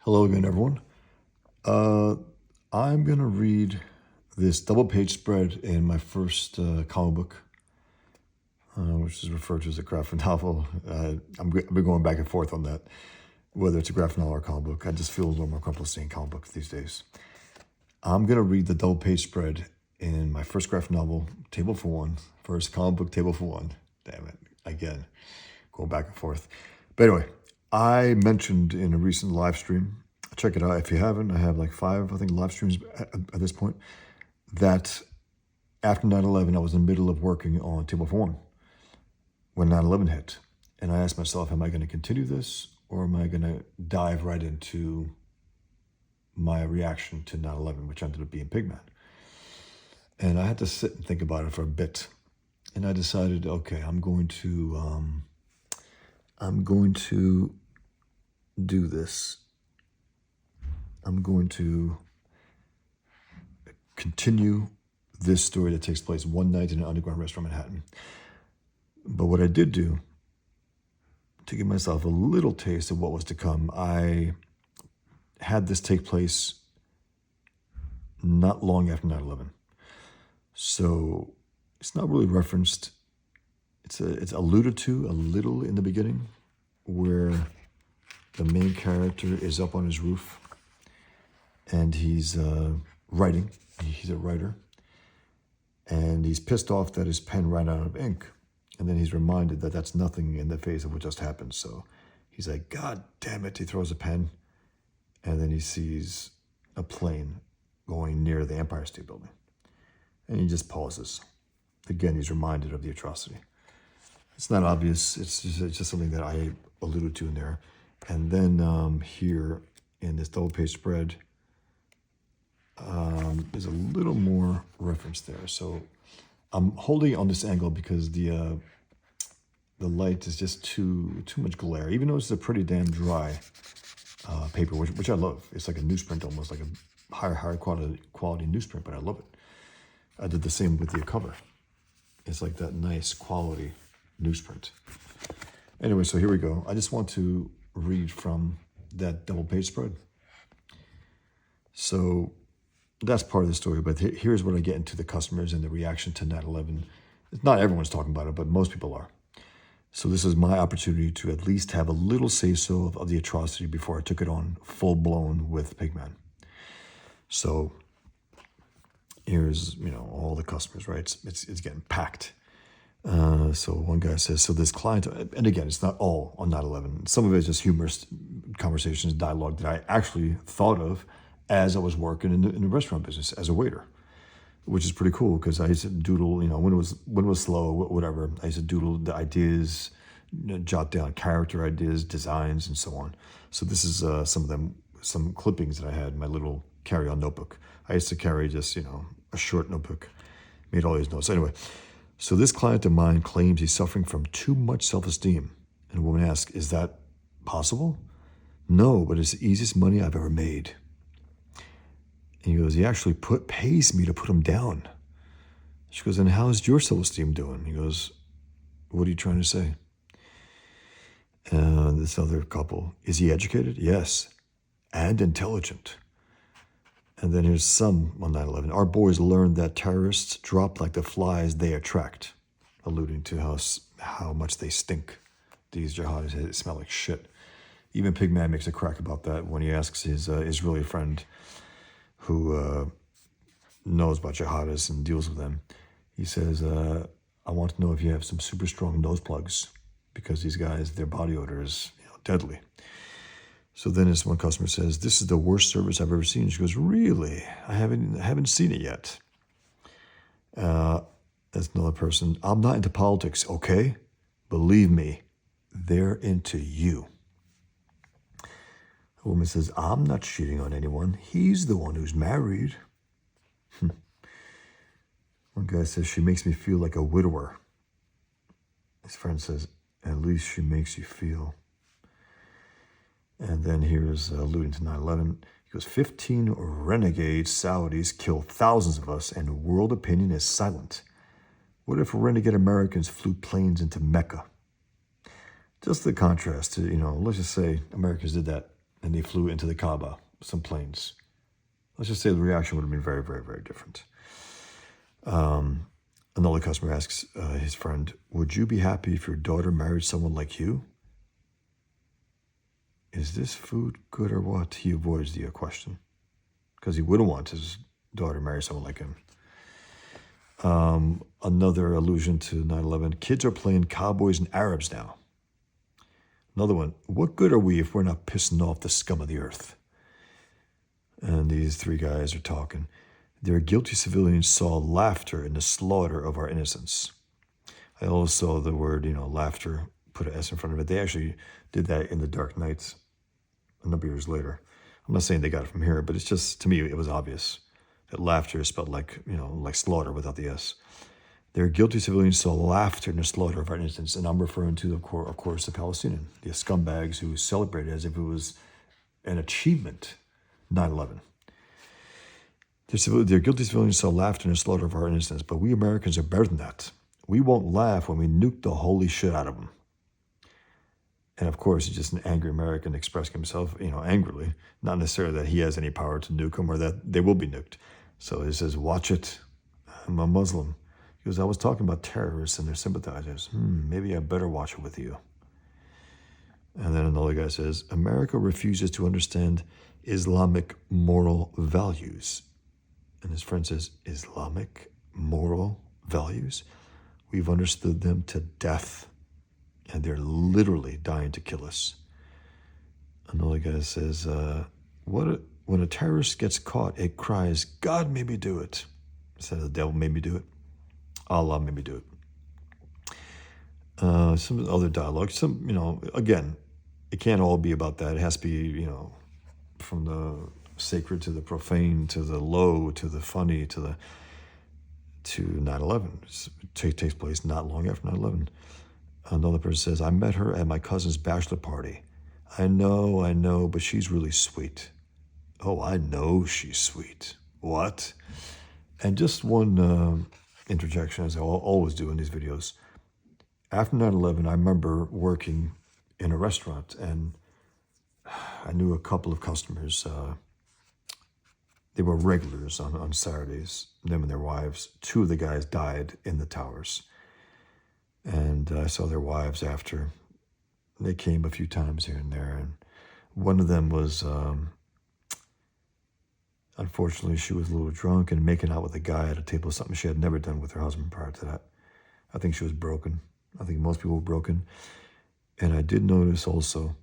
Hello again, everyone. Uh, I'm going to read this double page spread in my first comic book, which is referred to as a graphic novel. I've been going back and forth on that, whether it's a graphic novel or a comic book. I just feel a little more comfortable saying comic book these days. I'm going to read the double page spread in my first graphic novel, Table for One, first comic book, Table for One. Damn it. Again, going back and forth. But anyway, I mentioned in a recent live stream, check it out if you haven't. I have like 5, I think, live streams at this point, that after 9/11, I was in the middle of working on Table for One when 9/11 hit. And I asked myself, am I going to continue this or am I going to dive right into my reaction to 9/11, which ended up being Pigman? And I had to sit and think about it for a bit. And I decided, okay, I'm going to do this. I'm going to continue this story that takes place one night in an underground restaurant in Manhattan. But what I did do, to give myself a little taste of what was to come, I had this take place not long after 9/11. So it's not really referenced. It's alluded to a little in the beginning, where the main character is up on his roof and he's writing. He's a writer. And he's pissed off that his pen ran out of ink. And then he's reminded that that's nothing in the face of what just happened. So he's like, God damn it. He throws a pen. And then he sees a plane going near the Empire State Building. And he just pauses. Again, he's reminded of the atrocity. It's not obvious. It's just something that I alluded to in there. And then here in this double page spread, there's a little more reference there. So I'm holding on this angle because the light is just too much glare. Even though it's a pretty damn dry paper, which I love. It's like a newsprint, almost like a higher quality newsprint, but I love it. I did the same with the cover. It's like that nice quality newsprint. Anyway, so here we go. I just want to read from that double page spread. So that's part of the story, but here's what I get into the customers and the reaction to 9/11. Not everyone's talking about it, but most people are. So this is my opportunity to at least have a little say-so of the atrocity before I took it on full-blown with Pigman. So here's, all the customers, right? It's getting packed. So one guy says, so this client, and again, it's not all on 9/11. Some of it is just humorous conversations, dialogue that I actually thought of as I was working in the restaurant business as a waiter, which is pretty cool because I used to doodle, when it was slow, whatever. I used to doodle the ideas, jot down character ideas, designs, and so on. So this is some clippings that I had in my little carry-on notebook. I used to carry just, a short notebook, made all these notes. Anyway, so this client of mine claims he's suffering from too much self-esteem. And a woman asks, is that possible? No, but it's the easiest money I've ever made. And he goes, he actually pays me to put him down. She goes, and how's your self-esteem doing? He goes, what are you trying to say? This other couple, is he educated? Yes, and intelligent. And then here's some on 9/11. Our boys learned that terrorists drop like the flies they attract, alluding to how much they stink. These jihadis, they smell like shit. Even Pigman makes a crack about that when he asks his Israeli friend who knows about jihadis and deals with them. He says, I want to know if you have some super strong nose plugs because these guys, their body odor is deadly. So then this one customer says, this is the worst service I've ever seen. She goes, really? I haven't seen it yet. That's another person. I'm not into politics, okay? Believe me, they're into you. A woman says, I'm not cheating on anyone. He's the one who's married. One guy says, she makes me feel like a widower. His friend says, at least she makes you feel. And then here's alluding to 9/11. He goes, 15 renegade Saudis kill thousands of us and world opinion is silent. What if renegade Americans flew planes into Mecca? Just the contrast to, let's just say Americans did that and they flew into the Kaaba, some planes. Let's just say the reaction would have been very, very, very different. Another customer asks his friend, would you be happy if your daughter married someone like you? Is this food good or what? He avoids the question because he wouldn't want his daughter to marry someone like him. Another allusion to 9/11. Kids are playing cowboys and Arabs now. Another one. What good are we if we're not pissing off the scum of the earth? And these three guys are talking. Their guilty civilians saw laughter in the slaughter of our innocents. I also saw the word, laughter, put an S in front of it. They actually did that in The Dark Knight a number of years later. I'm not saying they got it from here, but it's just, to me, it was obvious that laughter is spelled like slaughter without the S. Their guilty civilians saw laughter in the slaughter of our innocents. And I'm referring to, of course, the Palestinian, the scumbags who celebrated as if it was an achievement, 9/11. Their guilty civilians saw laughter in the slaughter of our innocents, but we Americans are better than that. We won't laugh when we nuke the holy shit out of them. And of course, he's just an angry American expressing himself, angrily. Not necessarily that he has any power to nuke them or that they will be nuked. So he says, watch it. I'm a Muslim. He goes, I was talking about terrorists and their sympathizers. Maybe I better watch it with you. And then another guy says, America refuses to understand Islamic moral values. And his friend says, Islamic moral values? We've understood them to death. And they're literally dying to kill us. Another guy says, when a terrorist gets caught, it cries, God made me do it. Instead of the devil made me do it. Allah made me do it. Some other dialogue. Again, it can't all be about that. It has to be, from the sacred to the profane, to the low, to the funny, to 9/11. It takes place not long after 9/11. Another person says, I met her at my cousin's bachelor party. I know, but she's really sweet. Oh, I know she's sweet. What? And just one interjection, as I always do in these videos. After 9/11, I remember working in a restaurant, and I knew a couple of customers. They were regulars on Saturdays, them and their wives. Two of the guys died in the towers. And I saw their wives after. They came a few times here and there. And one of them was, unfortunately, she was a little drunk and making out with a guy at a table, something she had never done with her husband prior to that. I think she was broken. I think most people were broken. And I did notice also,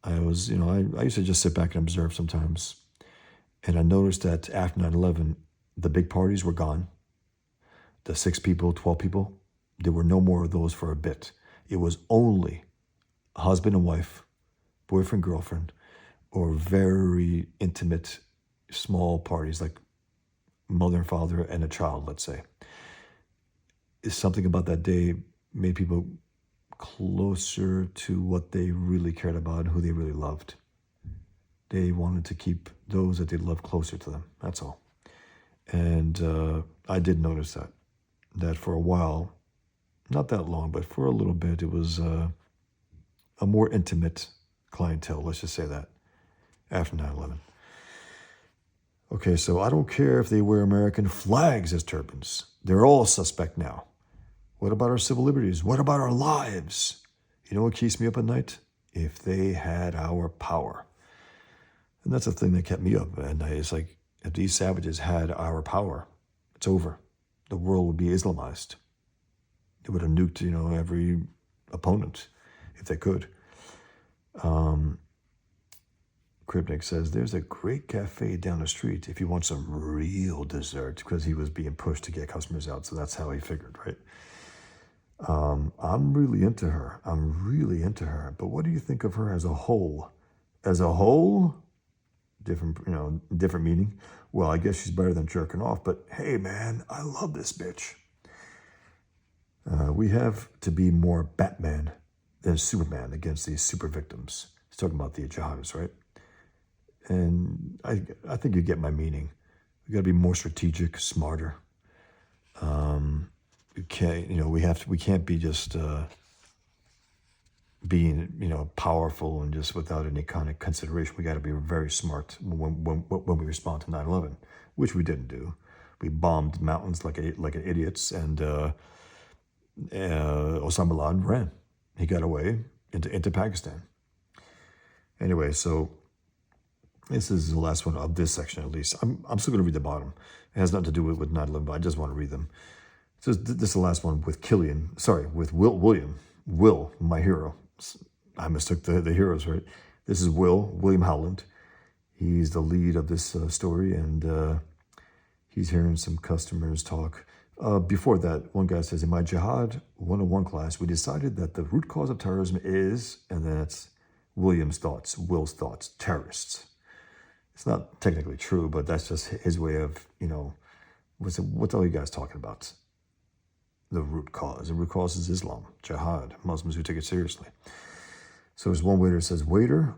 I was, I used to just sit back and observe sometimes. And I noticed that after 9/11, the big parties were gone. The 6 people, 12 people, there were no more of those for a bit. It was only husband and wife, boyfriend, girlfriend, or very intimate, small parties like mother and father and a child, let's say. It's something about that day made people closer to what they really cared about and who they really loved. They wanted to keep those that they loved closer to them. That's all. And I did notice that for a while, not that long, but for a little bit, it was a more intimate clientele, let's just say that, after 9/11. Okay, so I don't care if they wear American flags as turbans. They're all suspect now. What about our civil liberties? What about our lives? You know what keeps me up at night? If they had our power. And that's the thing that kept me up at night. It's like, if these savages had our power, it's over. The world would be Islamized. They would have nuked, every opponent if they could. Kripnik says, there's a great cafe down the street if you want some real dessert, because he was being pushed to get customers out. So that's how he figured, right? I'm really into her. But what do you think of her as a whole? As a whole? Different meaning. Well, I guess she's better than jerking off, but hey, man, I love this bitch. We have to be more Batman than Superman against these super victims. He's talking about the jihadists, right? And I think you get my meaning. We got to be more strategic, smarter. We can't be just being, powerful and just without any kind of consideration. We got to be very smart when we respond to 9/11, which we didn't do. We bombed mountains like idiots, and Osama bin Laden ran. He got away into Pakistan. Anyway, so this is the last one of this section, at least. I'm still going to read the bottom. It has nothing to do with 9/11, but I just want to read them. So this is the last one with with Will, my hero. I mistook the heroes, right? This is William Howland. He's the lead of this story, and he's hearing some customers talk. Before that, one guy says, in my Jihad 101 class, we decided that the root cause of terrorism is, and that's Will's thoughts, terrorists. It's not technically true, but that's just his way of, what's all you guys talking about? The root cause. The root cause is Islam, Jihad, Muslims who take it seriously. So there's one waiter says, waiter,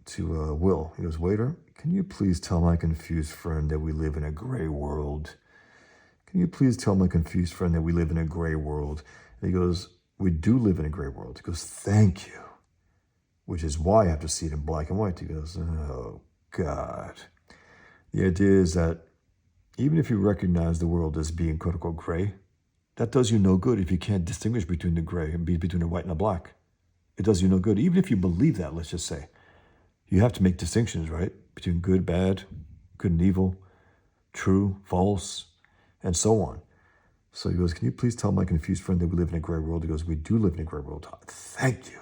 to Will. He goes, waiter, can you please tell my confused friend that we live in a gray world? Can you please tell my confused friend that we live in a gray world? And he goes, we do live in a gray world. He goes, thank you. Which is why I have to see it in black and white. He goes, oh, God. The idea is that even if you recognize the world as being quote unquote gray, that does you no good if you can't distinguish between the gray and between the white and the black. It does you no good. Even if you believe that, let's just say. You have to make distinctions, right? Between good, bad, good and evil, true, false, and so on. So he goes, can you please tell my confused friend that we live in a gray world? He goes, we do live in a gray world. Thank you.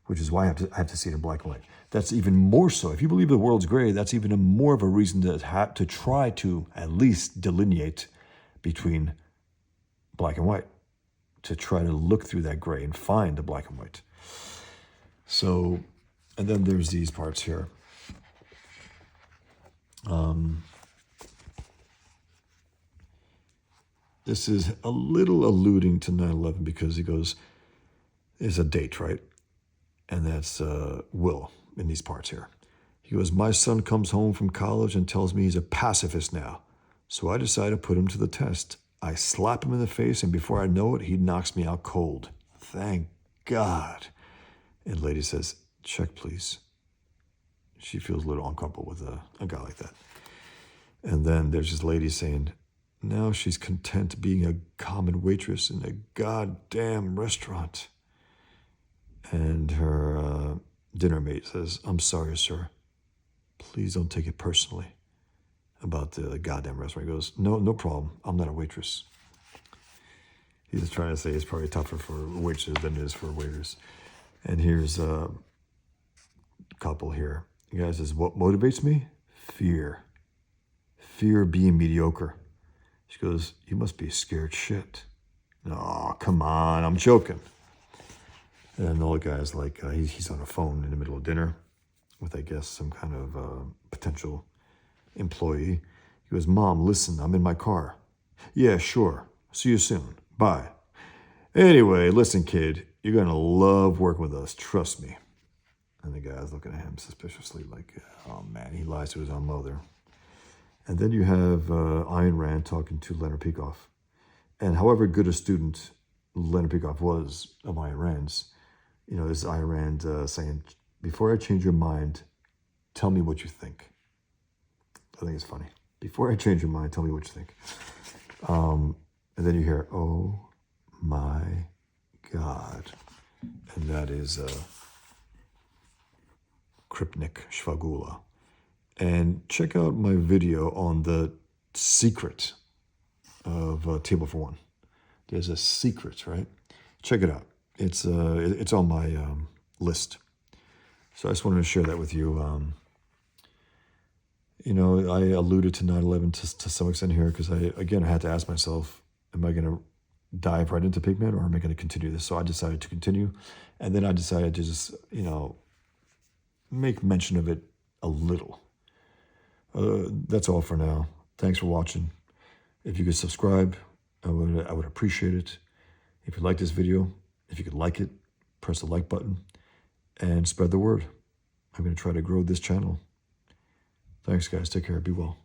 Which is why I have to see it in black and white. That's even more so. If you believe the world's gray, that's even more of a reason to try to at least delineate between black and white, to try to look through that gray and find the black and white. So, and then there's these parts here. This is a little alluding to 9/11 because he goes, there's a date, right? And that's Will in these parts here. He goes, my son comes home from college and tells me he's a pacifist now. So I decide to put him to the test. I slap him in the face, and before I know it, he knocks me out cold. Thank God. And lady says, check, please. She feels a little uncomfortable with a guy like that. And then there's this lady saying, now she's content being a common waitress in a goddamn restaurant. And her dinner mate says, I'm sorry, sir. Please don't take it personally about the goddamn restaurant. He goes, no problem. I'm not a waitress. He's just trying to say it's probably tougher for waitresses than it is for waiters. And here's a couple here. The guy says, what motivates me? Fear. Fear of being mediocre. She goes, you must be scared shit. Oh, come on. I'm joking. And the other guy's like, he's on a phone in the middle of dinner with, I guess, some kind of potential employee. He goes, Mom, listen, I'm in my car. Yeah, sure. See you soon. Bye. Anyway, listen, kid, you're going to love working with us. Trust me. And the guy's looking at him suspiciously like, oh, man, he lies to his own mother. And then you have Ayn Rand talking to Leonard Peikoff. And however good a student Leonard Peikoff was of Ayn Rand's, this is Ayn Rand saying, before I change your mind, tell me what you think. I think it's funny. Before I change your mind, tell me what you think. And then you hear, oh my God. And that is Kripnik Shvagula. And check out my video on the secret of Table for One. There's a secret, right? Check it out. It's on my list. So I just wanted to share that with you. I alluded to 9/11 to some extent here because I had to ask myself, am I going to dive right into Pigment or am I going to continue this? So I decided to continue. And then I decided to just, make mention of it a little. That's all for now. Thanks for watching. If you could subscribe, I would appreciate it. If you like this video, if you could like it, press the like button and spread the word. I'm going to try to grow this channel. Thanks, guys. Take care. Be well.